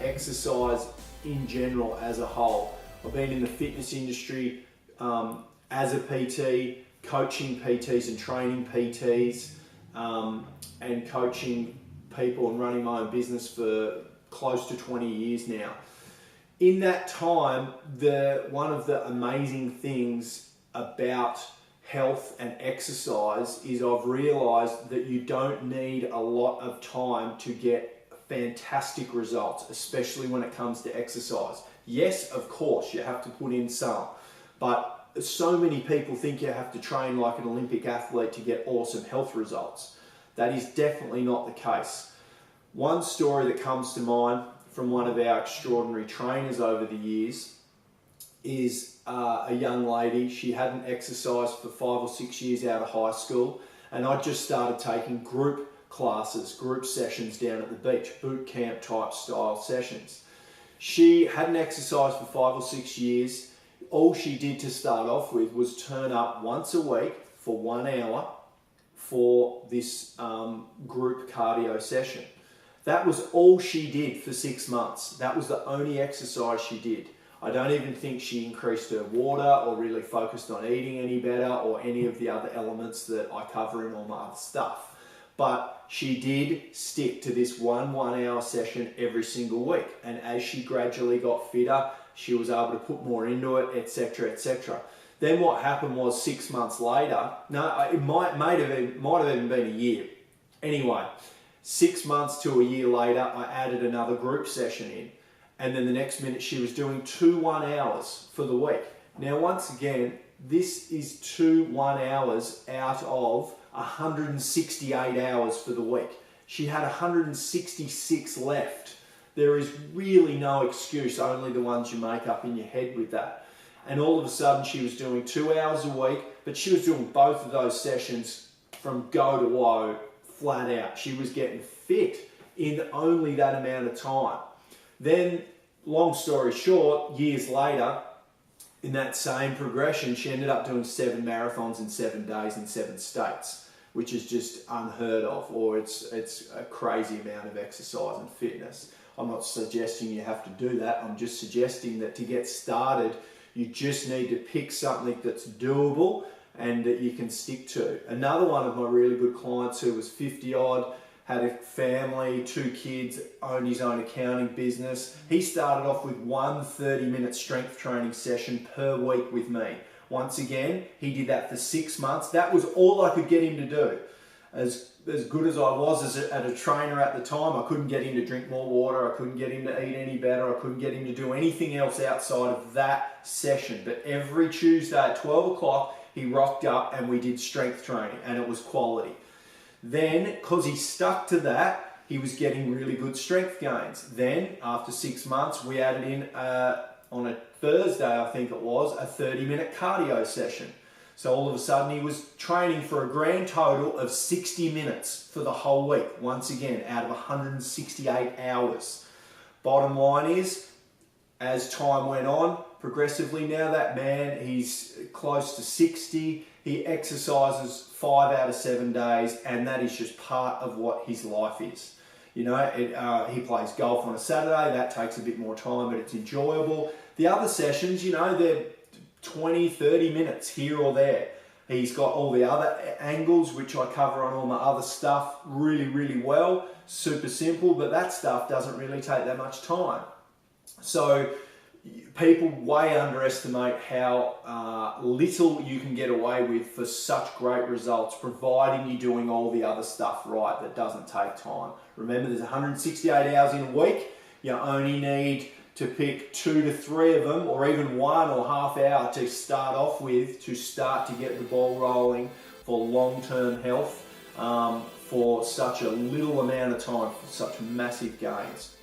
exercise in general as a whole. I've been in the fitness industry as a PT, coaching PTs and training PTs, and coaching people and running my own business for close to 20 years now. In that time, one of the amazing things about health and exercise is I've realized that you don't need a lot of time to get fantastic results, especially when it comes to exercise. Yes, of course, you have to put in some, but so many people think you have to train like an Olympic athlete to get awesome health results. That is definitely not the case. One story that comes to mind from one of our extraordinary trainers over the years is a young lady. She hadn't exercised for 5 or 6 years out of high school, and I just started taking group classes, group sessions down at the beach, boot camp type style sessions. She hadn't exercised for 5 or 6 years. All she did to start off with was turn up once a week for 1 hour for this group cardio session. That was all she did for 6 months. That was the only exercise she did. I don't even think she increased her water or really focused on eating any better or any of the other elements that I cover in all my other stuff. But she did stick to this 1 hour session every single week. And as she gradually got fitter, she was able to put more into it, etc., etc. Then what happened was 6 months later, it might have even been a year. Anyway, 6 months to a year later, I added another group session in. And then the next minute she was doing 2 1 hours for the week. Now, once again, this is 2 1 hours out of 168 hours for the week. She had 166 left. There is really no excuse, only the ones you make up in your head with that. And all of a sudden she was doing 2 hours a week, but she was doing both of those sessions from go to woe, flat out. She was getting fit in only that amount of time. Then, long story short, years later, in that same progression, she ended up doing 7 marathons in 7 days in 7 states, which is just unheard of, or it's a crazy amount of exercise and fitness. I'm not suggesting you have to do that. I'm just suggesting that to get started, you just need to pick something that's doable and that you can stick to. Another one of my really good clients who was 50 odd, had a family, 2 kids, owned his own accounting business. He started off with 1 30-minute strength training session per week with me. Once again, he did that for 6 months. That was all I could get him to do. As good as I was as a trainer at the time, I couldn't get him to drink more water. I couldn't get him to eat any better. I couldn't get him to do anything else outside of that session. But every Tuesday at 12 o'clock, he rocked up and we did strength training, and it was quality. Then, because he stuck to that, he was getting really good strength gains. Then, after 6 months, we added in, on a Thursday, I think it was, a 30-minute cardio session. So all of a sudden, he was training for a grand total of 60 minutes for the whole week. Once again, out of 168 hours. Bottom line is, as time went on, progressively now that man, he's close to 60. He exercises 5 out of 7 days, and that is just part of what his life is. You know, he plays golf on a Saturday. That takes a bit more time, but it's enjoyable. The other sessions, you know, they're 20, 30 minutes here or there. He's got all the other angles, which I cover on all my other stuff really, really well. Super simple, but that stuff doesn't really take that much time. So people way underestimate how little you can get away with for such great results, providing you're doing all the other stuff right that doesn't take time. Remember, there's 168 hours in a week. You only need to pick 2 to 3 of them, or even 1 or half hour to start off with, to start to get the ball rolling for long-term health for such a little amount of time, for such massive gains.